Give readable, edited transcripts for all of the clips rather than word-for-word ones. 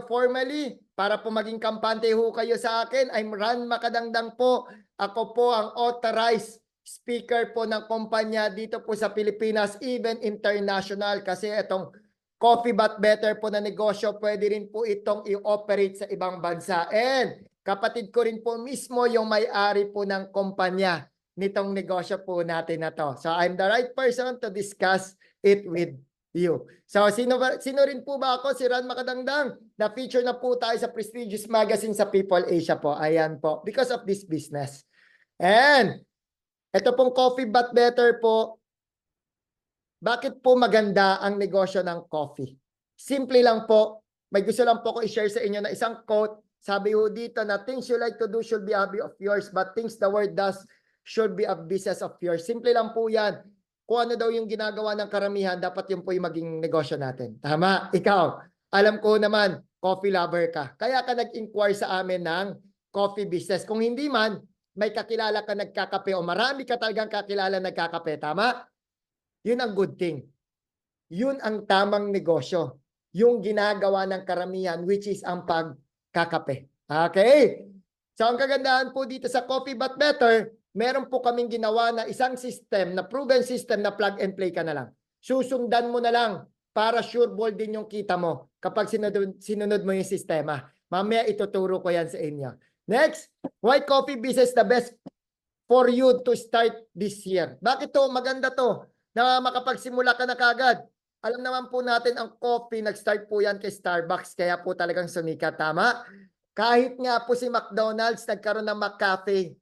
formally, para po maging kampante ho kayo sa akin, I'm Ran Makadangdang po. Ako po ang authorized speaker po ng kumpanya dito po sa Pilipinas, even international, kasi itong Coffee But Better po na negosyo, pwede rin po itong i-operate sa ibang bansa. And kapatid ko rin po mismo yung may-ari po ng kumpanya nitong negosyo po natin na to. So I'm the right person to discuss it with you. So sino rin po ba ako? Si Ran Makadangdang. Na-feature na po tayo sa prestigious magazine sa People Asia po. Ayan po. Because of this business. And ito pong Coffee But Better po. Bakit po maganda ang negosyo ng coffee? Simple lang po. May gusto lang po ko i-share sa inyo na isang quote. Sabi ho dito na things you like to do should be a hobby of yours, but things the world does should be a business of yours. Simple lang po yan. Kung ano daw yung ginagawa ng karamihan, dapat yun po yung maging negosyo natin. Tama? Ikaw, alam ko naman, coffee lover ka. Kaya ka nag-inquire sa amin ng coffee business. Kung hindi man, may kakilala ka nagkakape o marami ka talagang kakilala nagkakape. Tama? Yun ang good thing. Yun ang tamang negosyo. Yung ginagawa ng karamihan, which is ang pagkakape. Okay? So ang kagandahan po dito sa Coffee But Better, meron po kaming ginawa na isang system, na proven system na plug and play ka na lang. Susundan mo na lang para sure ball din yung kita mo kapag sinunod mo yung sistema. Mamaya ituturo ko yan sa inyo. Next, why coffee business the best for you to start this year? Bakit to? Maganda to na makapagsimula ka na kagad. Alam naman po natin ang coffee, nag-start po yan kay Starbucks, kaya po talagang sumikat. Tama? Kahit nga po si McDonald's, nagkaroon ng McCafe.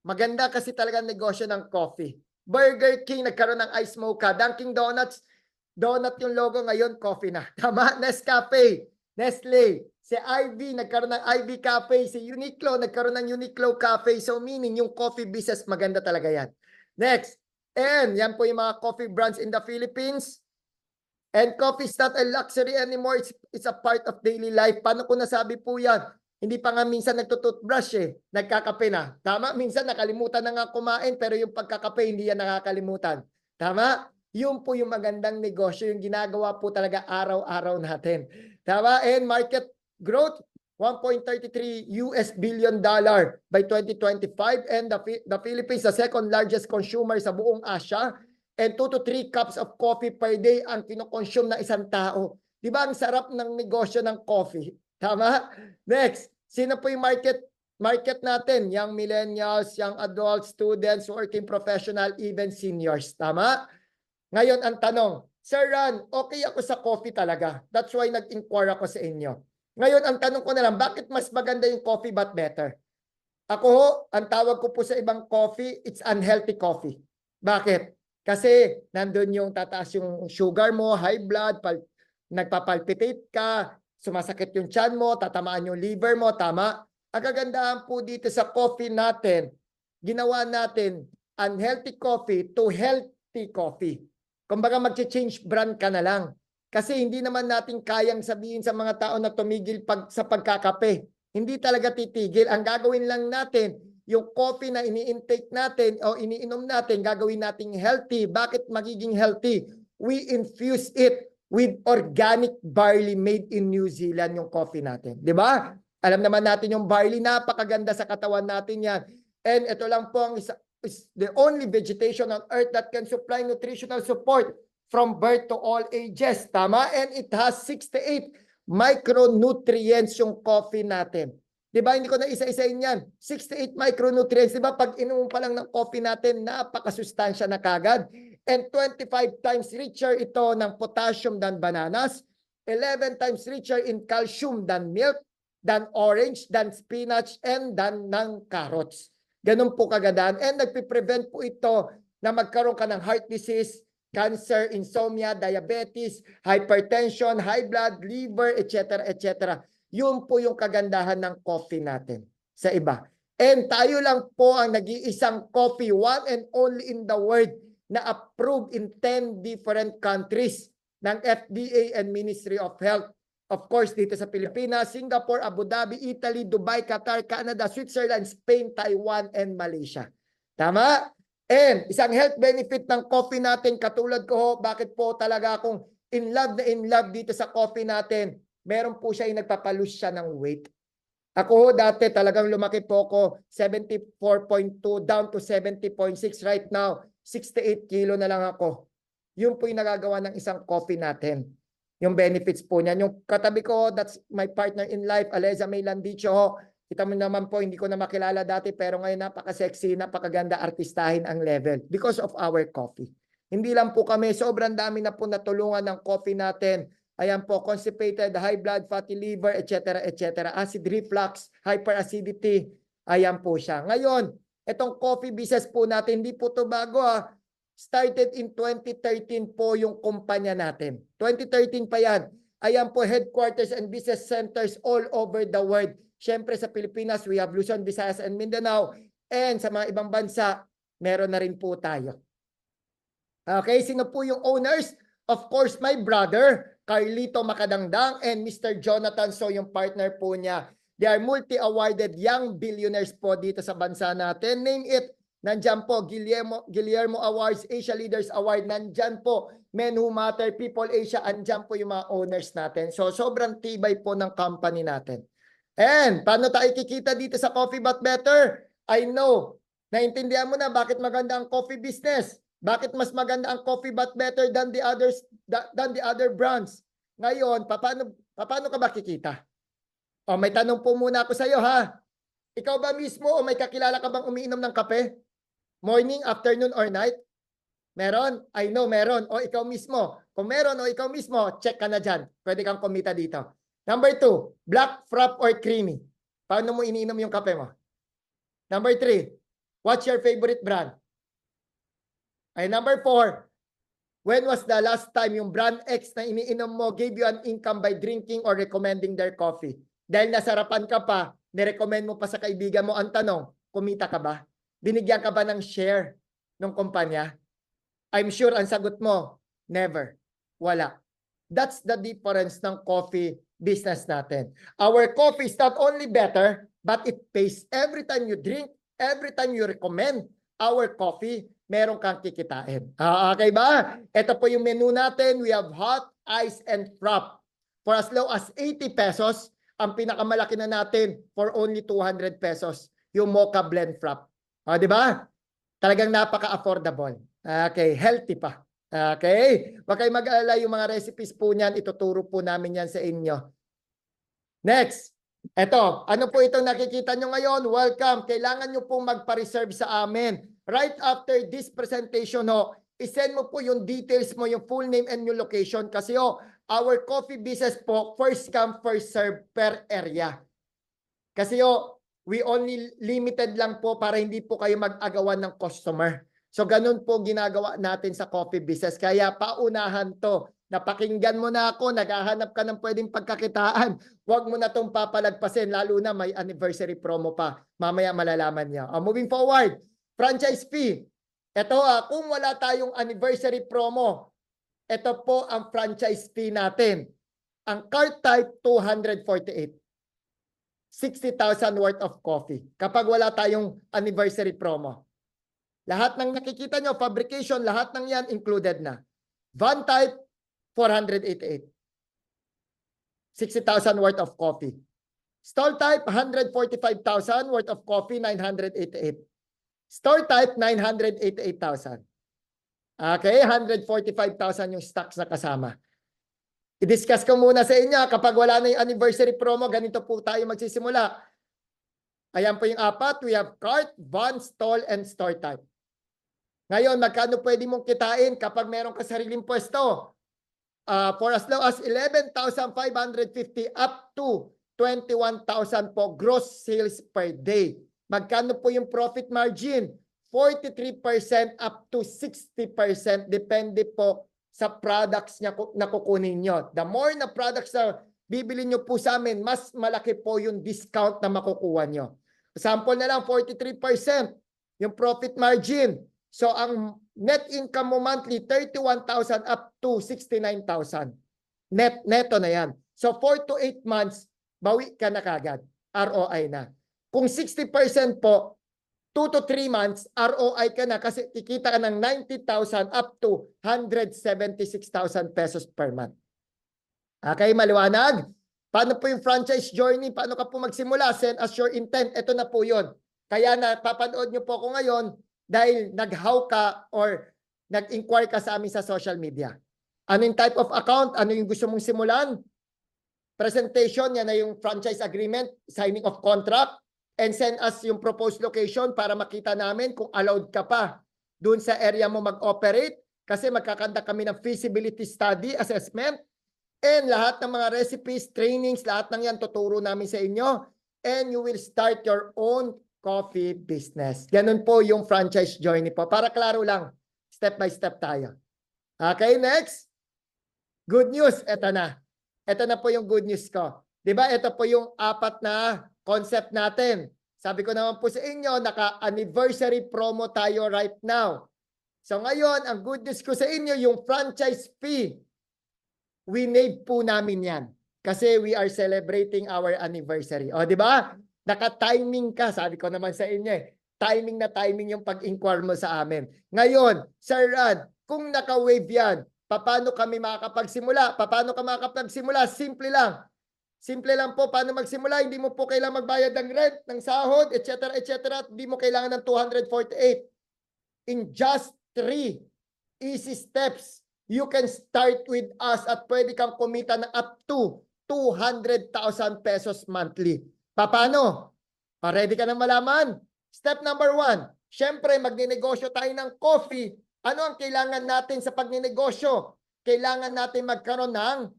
Maganda kasi talaga negosyo ng coffee. Burger King, nagkaroon ng Ice Mocha. Dunkin' Donuts, donut yung logo ngayon, coffee na. Tama? Nescafe, Nestle, si Ivy, nagkaroon ng Ivy Cafe. Si Uniqlo, nagkaroon ng Uniqlo Cafe. So meaning, yung coffee business, maganda talaga yan. Next, and yan po yung mga coffee brands in the Philippines. And coffee is not a luxury anymore. It's a part of daily life. Paano ko nasabi po yan? Hindi pa nga minsan nagtututbrush eh. Nagkakape na. Tama? Minsan nakalimutan na nga kumain pero yung pagkakape hindi yan nakakalimutan. Tama? Yun po yung magandang negosyo. Yung ginagawa po talaga araw-araw natin. Tama? And market growth, $1.33 billion by 2025. And the Philippines, the second largest consumer sa buong Asia. And 2 to 3 cups of coffee per day ang kinokonsume ng isang tao. Di ba ang sarap ng negosyo ng coffee? Tama? Next, sino po yung market natin? Young millennials, young adults, students, working professional, even seniors. Tama? Ngayon ang tanong, Sir Ran, okay ako sa coffee talaga. That's why nag-inquire ako sa inyo. Ngayon ang tanong ko na lang, bakit mas maganda yung coffee but better? Ako ho, ang tawag ko po sa ibang coffee, it's unhealthy coffee. Bakit? Kasi nandun yung tataas yung sugar mo, high blood, nagpapalpitate ka, sumasakit yung tiyan mo, tatamaan yung liver mo, tama? Ang kagandahan po dito sa coffee natin, ginawa natin unhealthy coffee to healthy coffee. Kumbaga mag-change brand ka na lang. Kasi hindi naman natin kayang sabihin sa mga tao na tumigil sa pagkakape. Hindi talaga titigil. Ang gagawin lang natin, yung coffee na ini-intake natin o iniinom natin, gagawin nating healthy. Bakit magiging healthy? We infuse it with organic barley made in New Zealand, yung coffee natin. Di ba? Alam naman natin yung barley, napakaganda sa katawan natin yan. And ito lang po ang is the only vegetation on earth that can supply nutritional support from birth to all ages. Tama? And it has 68 micronutrients yung coffee natin. Diba? Hindi ko na isa-isain yan. 68 micronutrients. Diba? Pag inumin pa lang ng coffee natin, napakasustansya na kagad. And 25 times richer ito ng potassium than bananas. 11 times richer in calcium than milk, than orange, than spinach, and than ng carrots. Ganun po kagandahan. And nagpiprevent po ito na magkaroon ka ng heart disease, cancer, insomnia, diabetes, hypertension, high blood, liver, etc. etc. Yun po yung kagandahan ng coffee natin sa iba. And tayo lang po ang nag-iisang coffee, one and only in the world, na approved in 10 different countries ng FDA and Ministry of Health. Of course, dito sa Pilipinas, Singapore, Abu Dhabi, Italy, Dubai, Qatar, Canada, Switzerland, Spain, Taiwan, and Malaysia. Tama? And isang health benefit ng coffee natin, katulad ko, bakit po talaga akong in love dito sa coffee natin, meron po siya yung nagpapalose siya ng weight. Ako dati talagang lumaki po ko 74.2 down to 70.6. Right now, 68 kilo na lang ako. Yun po yung nagagawa ng isang coffee natin. Yung benefits po niyan. Yung katabi ko, that's my partner in life, Aleza May Landicho. Kita mo naman po, hindi ko na makilala dati pero ngayon napaka-sexy, napakaganda, artistahin ang level because of our coffee. Hindi lang po kami, sobrang dami na po natulungan ng coffee natin. Ayan po, constipated, high blood, fatty liver, etc. etc. Acid reflux, hyperacidity. Ayan po siya. Ngayon, itong coffee business po natin, hindi po ito bago ha. Started in 2013 po yung kumpanya natin. 2013 pa yan. Ayan po, headquarters and business centers all over the world. Siyempre sa Pilipinas, we have Luzon, Visayas, and Mindanao. And sa mga ibang bansa, meron na rin po tayo. Okay, sino po yung owners? Of course, my brother, Carlito Macadangdang, and Mr. Jonathan So, yung partner po niya. They are multi-awarded young billionaires po dito sa bansa natin. Name it, nandyan po, Guillermo Awards, Asia Leaders Award, nandyan po, Men Who Matter, People Asia, andyan po yung mga owners natin. So, sobrang tibay po ng company natin. And, paano tayo kikita dito sa Coffee But Better? I know, naintindihan mo na bakit maganda ang coffee business. Bakit mas maganda ang Coffee But Better than the other brands? Ngayon, paano ka ba kikita? O, may tanong po muna ako sa iyo ha. Ikaw ba mismo o may kakilala ka bang umiinom ng kape? Morning, afternoon, or night? Meron? I know, meron. O ikaw mismo. Kung meron o ikaw mismo, check ka na dyan. Pwede kang kumita dito. Number 2, black, frap, or creamy? Paano mo iniinom yung kape mo? Number 3, what's your favorite brand? Ay, number 4, when was the last time yung brand X na iniinom mo gave you an income by drinking or recommending their coffee? Dahil nasarapan ka pa, nirecommend mo pa sa kaibigan mo, ang tanong, kumita ka ba? Binigyan ka ba ng share ng kumpanya? I'm sure ang sagot mo, never. Wala. That's the difference ng coffee business natin. Our coffee is not only better, but it pays. Every time you drink, every time you recommend our coffee, meron kang kikitain. Okay ba? Ito po yung menu natin. We have hot, ice, and frap. For as low as 80 pesos, ang pinakamalaki na natin for only 200 pesos, yung mocha blend frap. Di ba? Talagang napaka-affordable. Okay, healthy pa. Okay? Huwag kayong mag-alala, yung mga recipes po niyan, ituturo po namin yan sa inyo. Next. Ito, ano po itong nakikita nyo ngayon? Welcome. Kailangan nyo pong magpa-reserve sa amin. Right after this presentation, isend mo po yung details mo, yung full name and yung location. Kasi our coffee business po, first come, first serve per area. Kasi we only limited lang po para hindi po kayo mag-agawan ng customer. So ganun po ginagawa natin sa coffee business. Kaya paunahan to. Napakinggan mo na ako, naghahanap ka ng pwedeng pagkakitaan. Huwag mo na itong papalagpasin, lalo na may anniversary promo pa. Mamaya malalaman niya. Moving forward, franchise fee. Ito kung wala tayong anniversary promo, ito po ang franchise fee natin. Ang card type, 248. 60,000 worth of coffee. Kapag wala tayong anniversary promo. Lahat ng nakikita nyo, fabrication, lahat ng yan included na. Van type, 488. 60,000 worth of coffee. Stall type, 145,000 worth of coffee, 988. Store type, 988,000. Okay, 145,000 yung stocks na kasama. I-discuss ko muna sa inyo, kapag wala na yung anniversary promo, ganito po tayo magsisimula. Ayan po yung apat. We have cart, van, stall, and store type. Ngayon, magkano pwede mong kitain kapag meron ka sariling pwesto? For as low as 11,550 up to 21,000 po gross sales per day. Magkano po yung profit margin? 43% up to 60%. Depende po sa products na kukunin nyo. The more na products na bibili nyo po sa amin, mas malaki po yung discount na makukuha nyo. Sample na lang, 43% yung profit margin. So, ang net income mo monthly, 31,000 up to 69,000. Neto na yan. So, 4 to 8 months, bawi ka na kagad. ROI na. Kung 60% po, 2 to 3 months, ROI ka na kasi kikita ka ng 90,000 up to 176,000 pesos per month. Okay, maliwanag? Paano po yung franchise journey? Paano ka po magsimula? Send us your intent. Ito na po yun. Kaya napapanood nyo po ako ngayon dahil nag-how ka or nag-inquire ka sa amin sa social media. Ano yung type of account? Ano yung gusto mong simulan? Presentation, yan na yung franchise agreement, signing of contract, and send us yung proposed location para makita namin kung allowed ka pa doon sa area mo mag-operate kasi magkakanda kami ng feasibility study, assessment, and lahat ng mga recipes, trainings, lahat ng yan tuturo namin sa inyo, and you will start your own coffee business. Ganun po yung franchise journey po. Para klaro lang, step by step tayo. Okay, next. Good news, eto na. Ito na po yung good news ko. 'Di ba? Ito po yung 4 na concept natin. Sabi ko naman po sa inyo, naka-anniversary promo tayo right now. So ngayon, ang good news ko sa inyo, yung franchise fee, we-waive po namin yan. Kasi we are celebrating our anniversary. O, 'di ba? Naka-timing ka, sabi ko naman sa inyo eh. Timing na timing yung pag-inquire mo sa amin. Ngayon, Sir Rad, kung naka-waive yan, paano kami makakapagsimula? Paano ka makakapagsimula? Simple lang. Simple lang po paano magsimula. Hindi mo po kailangan magbayad ng rent, ng sahod, etc. etc. Hindi mo kailangan ng 248. In just 3 easy steps, you can start with us at pwede kang kumita ng up to 200,000 pesos monthly. Paano? Ready ka na malaman? Step number 1. Siyempre, magninegosyo tayo ng coffee. Ano ang kailangan natin sa pagninegosyo? Kailangan natin magkaroon ng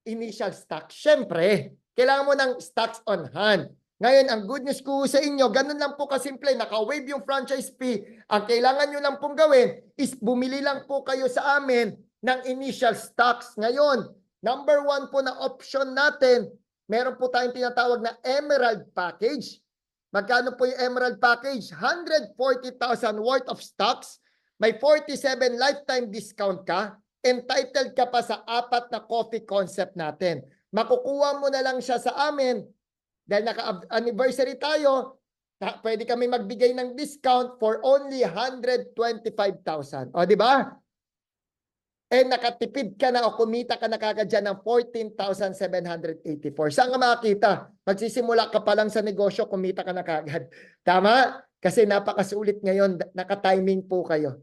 initial stock. Siyempre, kailangan mo ng stocks on hand. Ngayon, ang good news ko sa inyo, ganun lang po kasimple, naka-waive yung franchise fee. Ang kailangan nyo lang pong gawin is bumili lang po kayo sa amin ng initial stocks. Ngayon, number 1 po na option natin, meron po tayong tinatawag na Emerald Package. Magkano po yung Emerald Package? 140,000 worth of stocks. May 47 lifetime discount ka, entitled ka pa sa 4 na coffee concept natin. Makukuha mo na lang siya sa amin dahil naka-anniversary tayo, pwede kami magbigay ng discount for only 125,000. O, di ba? Eh, nakatipid ka na o kumita ka na kagad dyan ng 14,784. Saan ka makakita? Magsisimula ka pa lang sa negosyo, kumita ka na kagad. Tama? Kasi napakasulit ngayon, naka-timing po kayo.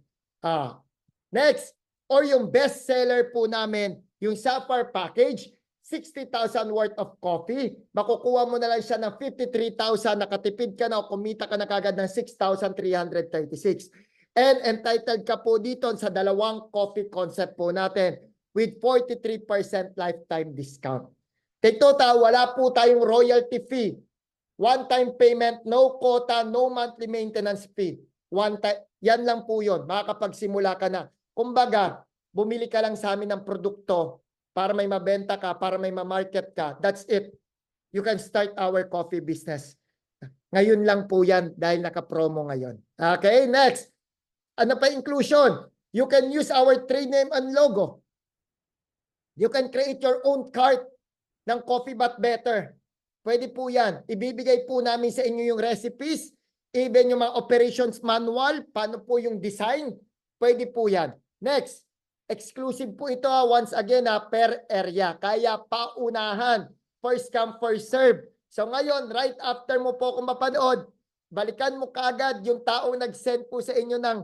Next, or yung best seller po namin, yung Sapphire Package, 60,000 worth of coffee. Makukuha mo na lang siya ng 53,000, nakatipid ka na o kumita ka na kagad ng 6,336. And entitled ka po dito sa 2 coffee concept po natin with 43% lifetime discount. Take note, wala po tayong royalty fee. One-time payment, no quota, no monthly maintenance fee. One time, yan lang po yun. Makakapagsimula ka na. Kumbaga, bumili ka lang sa amin ng produkto para may mabenta ka, para may ma-market ka. That's it. You can start our coffee business. Ngayon lang po yan dahil naka-promo ngayon. Okay, next. Ano pa inclusion? You can use our trade name and logo. You can create your own cart ng Coffee But Better. Pwede po yan. Ibibigay po namin sa inyo yung recipes, even yung mga operations manual, paano po yung design. Pwede po yan. Next, exclusive po ito once again per area. Kaya paunahan. First come, first serve. So ngayon, right after mo po kung mapanood, balikan mo kagad yung taong nag-send po sa inyo ng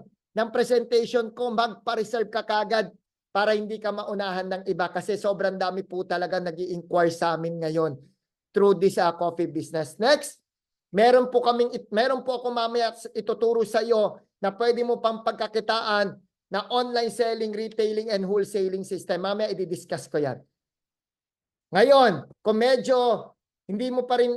presentation ko, magpa-reserve ka kagad para hindi ka maunahan ng iba kasi sobrang dami po talaga nag-i-inquire sa amin ngayon through this coffee business. Next, meron po ako mamaya ituturo sa iyo na pwede mo pang pagkakitaan na online selling, retailing, and wholesaling system. Mamaya i-discuss ko yan. Ngayon, kung medyo hindi mo pa rin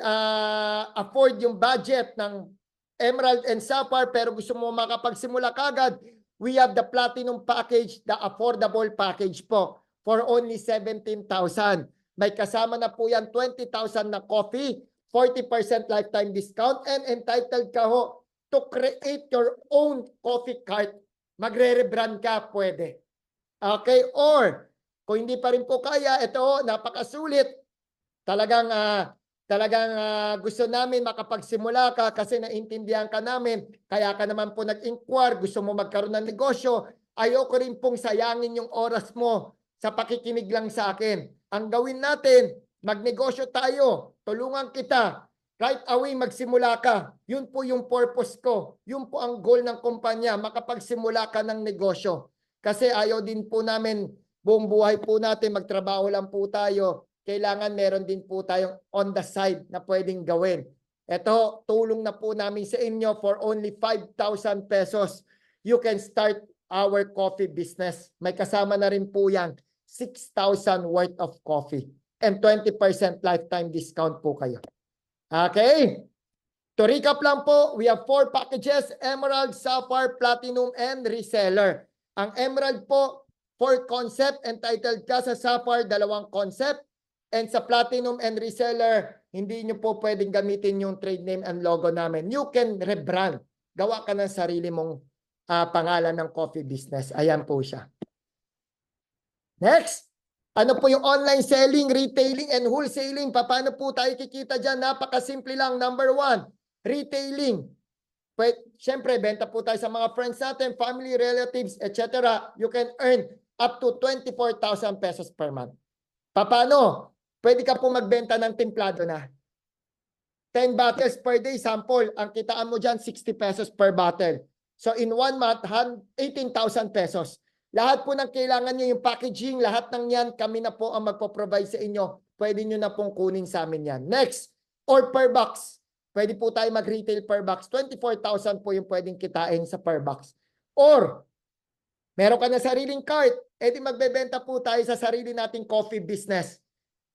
afford yung budget ng Emerald and Sapphire pero gusto mo makapagsimula kagad, we have the Platinum Package, the affordable package po for only 17,000. May kasama na po yan 20,000 na coffee, 40% lifetime discount, and entitled ka ho to create your own coffee cart. Magre-rebrand ka, pwede. Okay? Or, kung hindi pa rin po kaya, ito, napakasulit. Talagang gusto namin makapagsimula ka kasi naintindihan ka namin. Kaya ka naman po nag-inquire, gusto mo magkaroon ng negosyo. Ayoko rin pong sayangin yung oras mo sa pakikinig lang sa akin. Ang gawin natin, Magnegosyo tayo. Tulungan kita. Right away, magsimula ka. Yun po yung purpose ko. Yun po ang goal ng kumpanya, makapagsimula ka ng negosyo. Kasi ayaw din po namin, buong buhay po natin, magtrabaho lang po tayo. Kailangan meron din po tayong on the side na pwedeng gawin. Ito, tulong na po namin sa inyo for only 5,000 pesos. You can start our coffee business. May kasama na rin po yan, 6,000 worth of coffee. And 20% lifetime discount po kayo. Okay? To recap lang po, we have 4 packages, Emerald, Sapphire, Platinum, and Reseller. Ang Emerald po, 4 concept, entitled ka sa Sapphire, 2 concept. And sa Platinum and Reseller, hindi nyo po pwedeng gamitin yung trade name and logo namin. You can rebrand. Gawa ka ng sarili mong pangalan ng coffee business. Ayan po siya. Next. Ano po yung online selling, retailing, and wholesaling? Paano po tayo kikita dyan? Napakasimple lang. Number 1, retailing. Siyempre, benta po tayo sa mga friends natin, family, relatives, etc. You can earn up to 24,000 pesos per month. Paano? Pwede ka po magbenta ng templado na. 10 bottles per day, sample. Ang kitaan mo dyan, 60 pesos per bottle. So in 1 month, 18,000 pesos. Lahat po ng kailangan nyo, yung packaging, lahat ng yan, kami na po ang magpo-provide sa inyo. Pwede nyo na pong kunin sa amin yan. Next, or per box. Pwede po tayo mag-retail per box. 24,000 po yung pwedeng kitain sa per box. Or, meron ka na sariling cart, edi magbebenta po tayo sa sarili nating coffee business.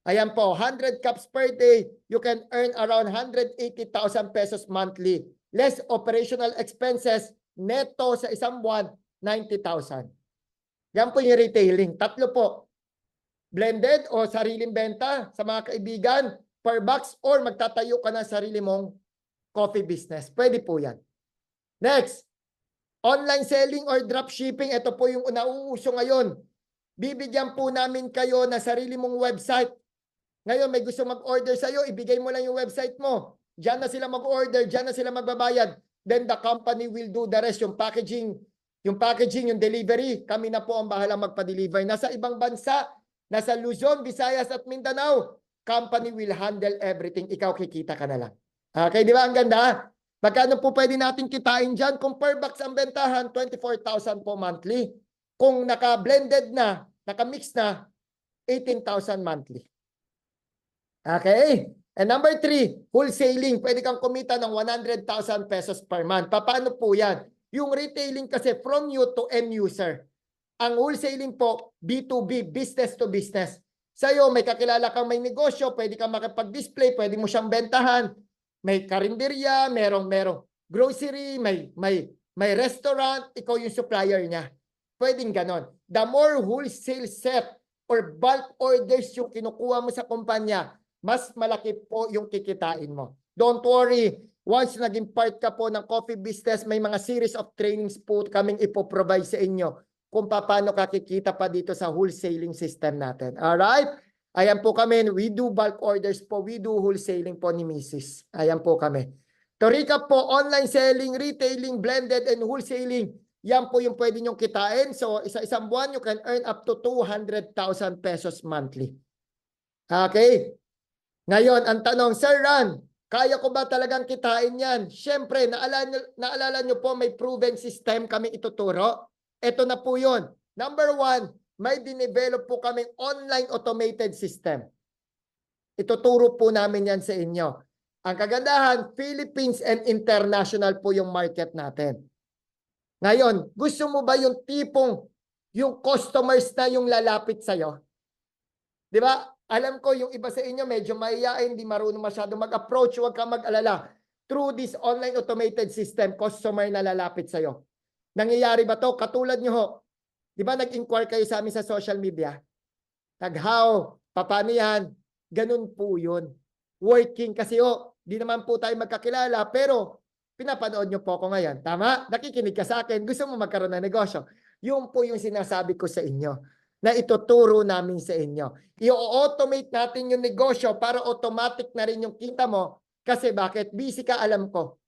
Ayan po, 100 cups per day, you can earn around 180,000 pesos monthly. Less operational expenses, neto sa isang buwan, 90,000. Yan po yung retailing. 3 po. Blended o sariling benta sa mga kaibigan, per box, or magtatayo ka ng sarili mong coffee business. Pwede po yan. Next, online selling or dropshipping. Ito po yung nauuso ngayon. Bibigyan po namin kayo na sarili mong website. Ngayon, may gusto mag-order sa'yo, ibigay mo lang yung website mo. Diyan na sila mag-order, diyan na sila magbabayad. Then the company will do the rest. Yung packaging, yung delivery, kami na po ang bahala magpa-deliver. Nasa ibang bansa, nasa Luzon, Visayas at Mindanao, company will handle everything. Ikaw kikita ka na lang. Okay, di ba? Ang ganda. Magkano po pwede natin kitain dyan? Kung per box ang bentahan, 24,000 po monthly. Kung naka-blended na, naka-mix na, 18,000 monthly. Okay? And number 3, wholesaling. Pwede kang kumita ng 100,000 pesos per month. Paano po yan? Yung retailing kasi from you to end user. Ang wholesaling po, B2B, business to business. Sa'yo, may kakilala kang may negosyo, pwede kang makipag-display, pwede mo siyang bentahan. May karinderya, merong grocery, may restaurant, ikaw yung supplier niya. Pwedeng ganon. The more wholesale set or bulk orders yung kinukuha mo sa kumpanya, mas malaki po yung kikitain mo. Don't worry. Once naging part ka po ng coffee business, may mga series of trainings po kaming ipoprovide sa inyo kung paano kakikita pa dito sa wholesaling system natin. Alright? Ayan po kami. We do bulk orders po. We do wholesaling po ni Mrs. Ayan po kami. To recap po, online selling, retailing, blended, and wholesaling. Yan po yung pwede nyong kitain. So, isa-isang buwan, you can earn up to 200,000 pesos monthly. Okay? Ngayon, ang tanong, Sir Ran, kaya ko ba talagang kitain yan? Siyempre, naalala nyo po, may proven system kami ituturo. Ito na po yun. Number 1, may dinevelop po kaming online automated system. Ituturo po namin yan sa inyo. Ang kagandahan, Philippines and international po yung market natin. Ngayon, gusto mo ba yung tipong, yung customers na yung lalapit sa'yo? Di ba? Alam ko yung iba sa inyo medyo mahihain, hindi marunong masyado mag-approach, huwag kang mag-alala. Through this online automated system, customer na lalapit sa'yo. Nangyayari ba to? Katulad nyo ho. Di ba nag-inquire kayo sa amin sa social media? Tag-how, paano yan? Ganun po yun. Working kasi ho, di naman po tayo magkakilala, pero pinapanood nyo po ako ngayon. Tama? Nakikinig ka sa akin, gusto mo magkaroon ng negosyo. Yun po yung sinasabi ko sa inyo na ituturo namin sa inyo. I-automate natin yung negosyo para automatic na rin yung kita mo. Kasi bakit? Busy ka, alam ko.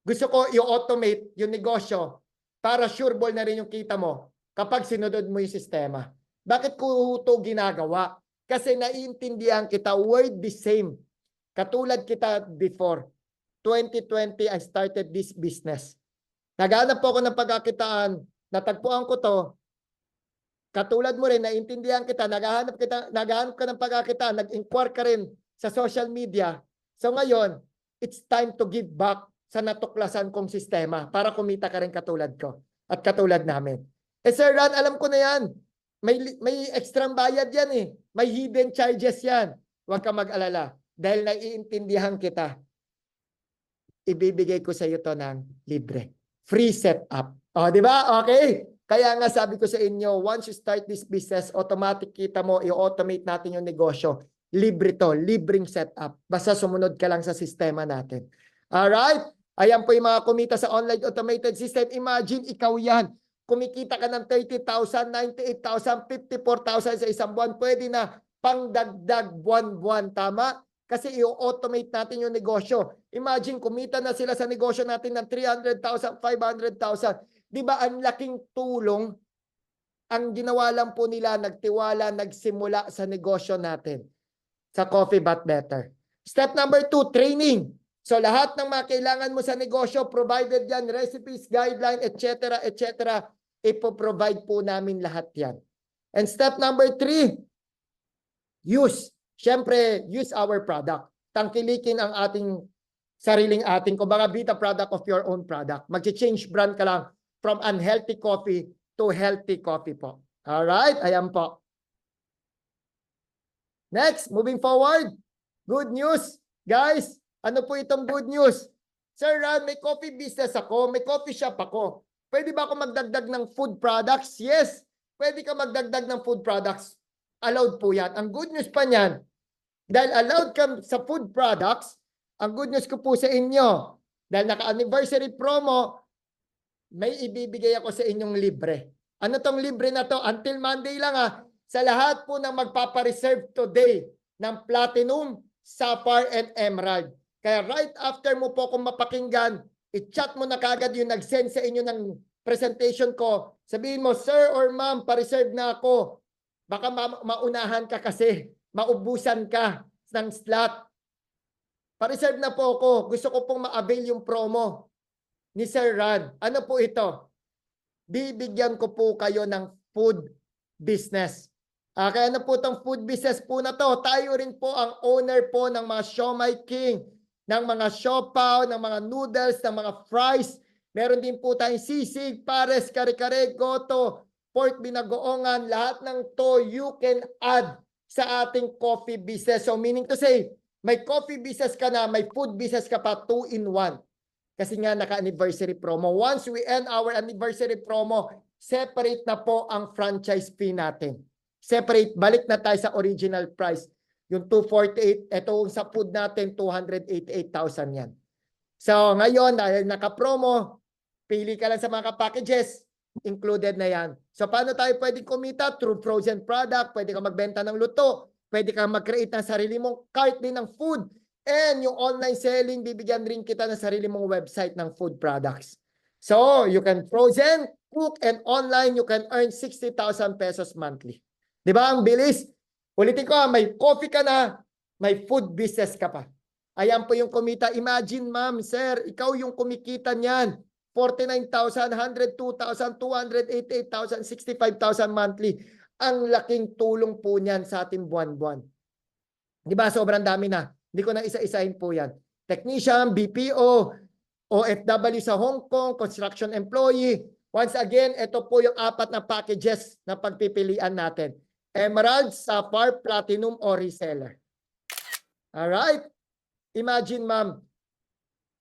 Gusto ko i-automate yung negosyo para sureball na rin yung kita mo kapag sinunod mo yung sistema. Bakit ko ito ginagawa? Kasi naiintindihan kita, word the same. Katulad kita before. 2020, I started this business. Naghanap po ako ng pagkakitaan, natagpuan ko to. Katulad mo rin, naiintindihan kita, naghahanap ka ng pagkakitaan, nag-inquire ka rin sa social media. So ngayon, it's time to give back sa natuklasan kong sistema para kumita ka rin katulad ko at katulad namin. Sir Ran, alam ko na yan. May extra bayad yan eh. May hidden charges yan. Huwag ka mag-alala. Dahil naiintindihan kita, ibibigay ko sa iyo to ng libre. Free setup. O, di ba? Okay. Kaya nga sabi ko sa inyo, once you start this business, automatic kita mo, i-automate natin yung negosyo. Libre to, libreng setup. Basta sumunod ka lang sa sistema natin. Alright? Ayan po yung mga kumita sa online automated system. Imagine, ikaw yan. Kumikita ka ng 30,000, 98,000, 54,000 sa isang buwan. Pwede na pangdagdag buwan-buwan. Tama? Kasi i-automate natin yung negosyo. Imagine, kumita na sila sa negosyo natin ng 300,000, 500,000. Di ba ang laking tulong? Ang ginawa lang po nila, nagtiwala, nagsimula sa negosyo natin. Sa Coffee But Better. Step number 2, training. So lahat ng mga kailangan mo sa negosyo, provided yan, recipes, guideline, etc., etc., ipo-provide po namin lahat yan. And step number 3, use. Siyempre, use our product. Tangkilikin ang sariling kumbaga be the product of your own product. Mag-change brand ka lang from unhealthy coffee to healthy coffee po. Alright, ayan po. Next, moving forward. Good news. Guys, ano po itong good news? Sir Ran, may coffee business ako, may coffee shop ako. Pwede ba ako magdagdag ng food products? Yes, pwede ka magdagdag ng food products. Allowed po yan. Ang good news pa niyan, dahil allowed ka sa food products, ang good news ko po sa inyo, dahil naka-anniversary promo, may ibibigay ako sa inyong libre. Ano tong libre na to? Until Monday lang sa lahat po ng magpapareserve today ng Platinum, Sapphire, and Emerald. Kaya right after mo po kung mapakinggan, i-chat mo na kagad yung nag-send sa inyo ng presentation ko. Sabihin mo, sir or ma'am, pa-reserve na ako. Baka maunahan ka kasi, maubusan ka ng slot. Pa-reserve na po ako. Gusto ko pong ma-avail yung promo ni Sir Ran. Ano po ito? Bibigyan ko po kayo ng food business. Kaya ano po itong food business po na to? Tayo rin po ang owner po ng mga Siomai King, ng mga siopaw, ng mga noodles, ng mga fries. Meron din po tayong sisig, pares, kare-kare, goto, pork binagoongan. Lahat ng to you can add sa ating coffee business. So meaning to say, may coffee business ka na, may food business ka pa, 2-in-1. Kasi nga naka-anniversary promo. Once we end our anniversary promo, separate na po ang franchise fee natin. Separate, balik na tayo sa original price. Yung 248, ito sa food natin, 288,000 yan. So ngayon, dahil naka-promo, pili ka lang sa mga packages, included na yan. So paano tayo pwede kumita? Through frozen product, pwede ka magbenta ng luto, pwede ka mag-create ng sarili mong cart din ng food. And yung online selling, bibigyan rin kita ng sarili mong website ng food products. So, you can frozen, cook, and online, you can earn 60,000 pesos monthly. Di ba? Ang bilis. Ulitin ko, may coffee ka na, may food business ka pa. Ayan po yung kumita. Imagine, ma'am, sir, ikaw yung kumikita niyan. 49,000, 102,000, 288,000, 65,000 monthly. Ang laking tulong po niyan sa ating buwan-buwan. Di ba? Sobrang dami na. Hindi ko na isa-isahin po yan. Technician, BPO, OFW sa Hong Kong, construction employee. Once again, ito po yung 4 na packages na pagpipilian natin. Emerald, Sapphire, Platinum, o reseller. Alright? Imagine, ma'am,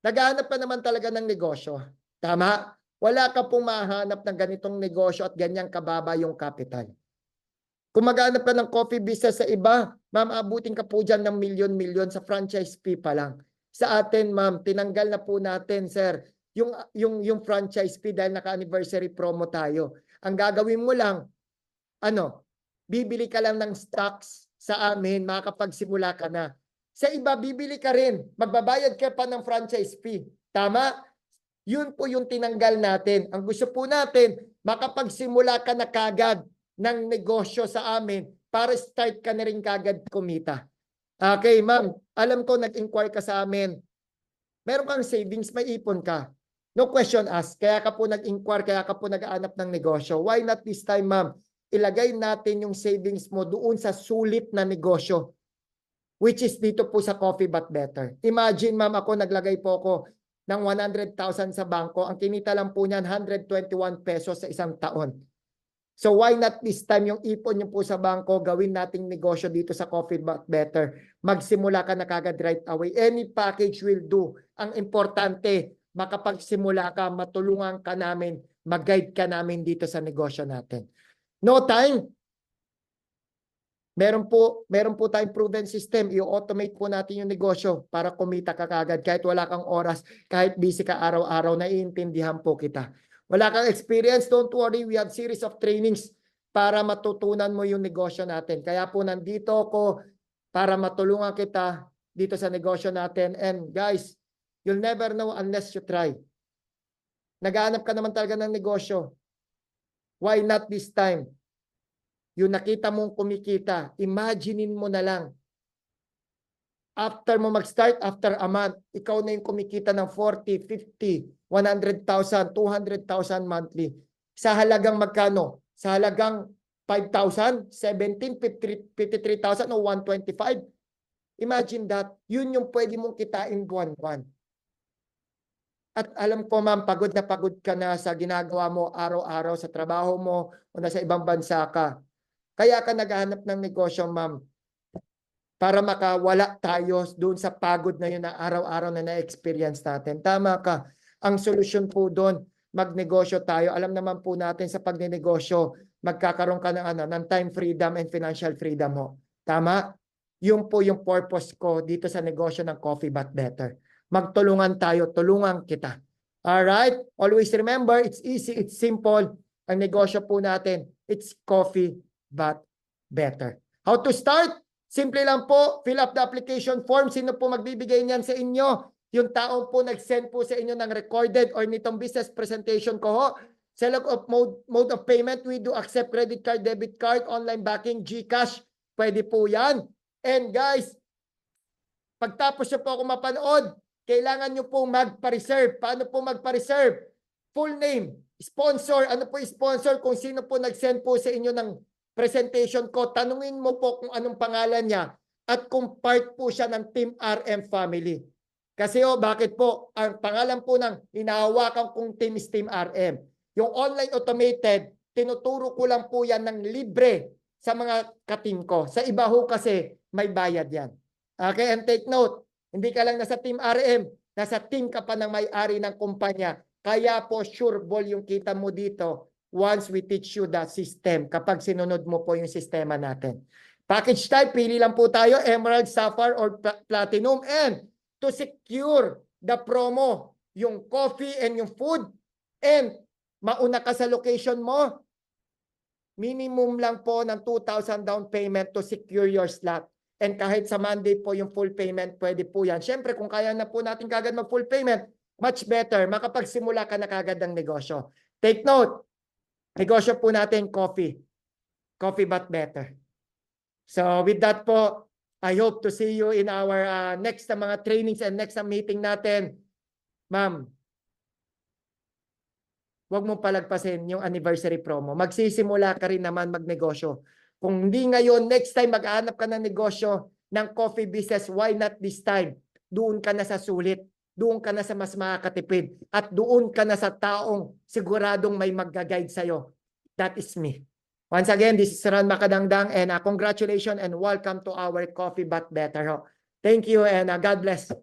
naghahanap ka naman talaga ng negosyo. Tama? Wala ka pong mahanap ng ganitong negosyo at ganyang kababa yung capital. Kung maghanap ka ng coffee business sa iba, ma'am, abutin ka po dyan ng milyon-milyon sa franchise fee pa lang. Sa atin, ma'am, tinanggal na po natin, sir, yung franchise fee dahil naka-anniversary promo tayo. Ang gagawin mo lang, bibili ka lang ng stocks sa amin, makakapagsimula ka na. Sa iba, bibili ka rin. Magbabayad ka pa ng franchise fee. Tama? Yun po yung tinanggal natin. Ang gusto po natin, makapagsimula ka na kagad ng negosyo sa amin para start ka na rin kagad kumita. Okay, ma'am. Alam ko nag-inquire ka sa amin. Meron kang savings, may ipon ka. No question asked. Kaya ka po nag-inquire, kaya ka po nag-aanap ng negosyo. Why not this time, ma'am? Ilagay natin yung savings mo doon sa sulit na negosyo, which is dito po sa Coffee But Better. Imagine, ma'am, ako naglagay po ako ng 100,000 sa bangko. Ang kinita lang po niyan, 121 pesos sa isang taon. So why not this time yung ipon nyo po sa bangko, gawin nating negosyo dito sa Coffee But Better. Magsimula ka na kagad right away. Any package will do. Ang importante, makapagsimula ka, matulungan ka namin, mag-guide ka namin dito sa negosyo natin. No time? Meron po tayong proven system. I-automate po natin yung negosyo para kumita ka kagad kahit wala kang oras, kahit busy ka araw-araw, naiintindihan po kita. Wala kang experience, don't worry. We have series of trainings para matutunan mo yung negosyo natin. Kaya po nandito ako para matulungan kita dito sa negosyo natin. And guys, you'll never know unless you try. Naghahanap ka naman talaga ng negosyo. Why not this time? Yung nakita mong kumikita, imaginein mo na lang. After mo mag-start, after a month, ikaw na yung kumikita ng 40, 50, 100,000, 200,000 monthly. Sa halagang magkano? Sa halagang 5,000, 17, 53,000 o 125. Imagine that. Yun yung pwede mong kitain buwan-buwan. At alam ko, ma'am, pagod na pagod ka na sa ginagawa mo araw-araw sa trabaho mo o nasa ibang bansa ka. Kaya ka naghahanap ng negosyo, ma'am, para makawala tayo doon sa pagod na yun na araw-araw na na-experience natin. Tama ka. Ang solusyon po doon, magnegosyo tayo. Alam naman po natin sa pagnenegosyo, magkakaroon ka ng time freedom and financial freedom mo. Tama? Yun po yung purpose ko dito sa negosyo ng Coffee But Better. Magtulungan tayo, tulungan kita. Alright? Always remember, it's easy, it's simple. Ang negosyo po natin, it's Coffee But Better. How to start? Simple lang po, fill up the application form. Sino po magbibigay niyan sa inyo? Yung taong po nag-send po sa inyo ng recorded or nitong business presentation ko ho. Select of mode of payment, we do accept credit card, debit card, online banking, GCash. Pwede po yan. And guys, pagtapos nyo po ako mapanood, kailangan nyo po magpa-reserve. Paano po magpa-reserve? Full name, sponsor, ano po sponsor, kung sino po nag-send po sa inyo ng presentation ko, tanungin mo po kung anong pangalan niya at kung part po siya ng Team RM family. Kasi bakit po? Ang pangalan po ng hinahawakan kong team is Team RM. Yung online automated, tinuturo ko lang po yan ng libre sa mga ka-team ko. Sa iba ho kasi may bayad yan. Okay, and take note, hindi ka lang nasa Team RM, nasa team ka pa ng may-ari ng kumpanya. Kaya po sure ball yung kita mo dito once we teach you the system, kapag sinunod mo po yung sistema natin. Package type, pili lang po tayo, Emerald, Sapphire, or Platinum. And to secure the promo, yung coffee and yung food, and mauna ka sa location mo, minimum lang po ng 2,000 down payment to secure your slot. And kahit sa Monday po yung full payment, pwede po yan. Siyempre, kung kaya na po natin kagad mag-full payment, much better, makapagsimula ka na kagad ng negosyo. Take note, negosyo po natin, coffee. Coffee But Better. So with that po, I hope to see you in our next mga trainings and next meeting natin. Ma'am, huwag mo palagpasin yung anniversary promo. Magsisimula ka rin naman magnegosyo. Kung hindi ngayon, next time mag-aanap ka ng negosyo ng coffee business, why not this time? Doon ka na sa sulit. Doon ka na sa mas makakatipid. At doon ka na sa taong siguradong may mag-guide sa'yo. That is me. Once again, this is Ran Makadangdang and congratulations and welcome to our Coffee But Better. Thank you and God bless.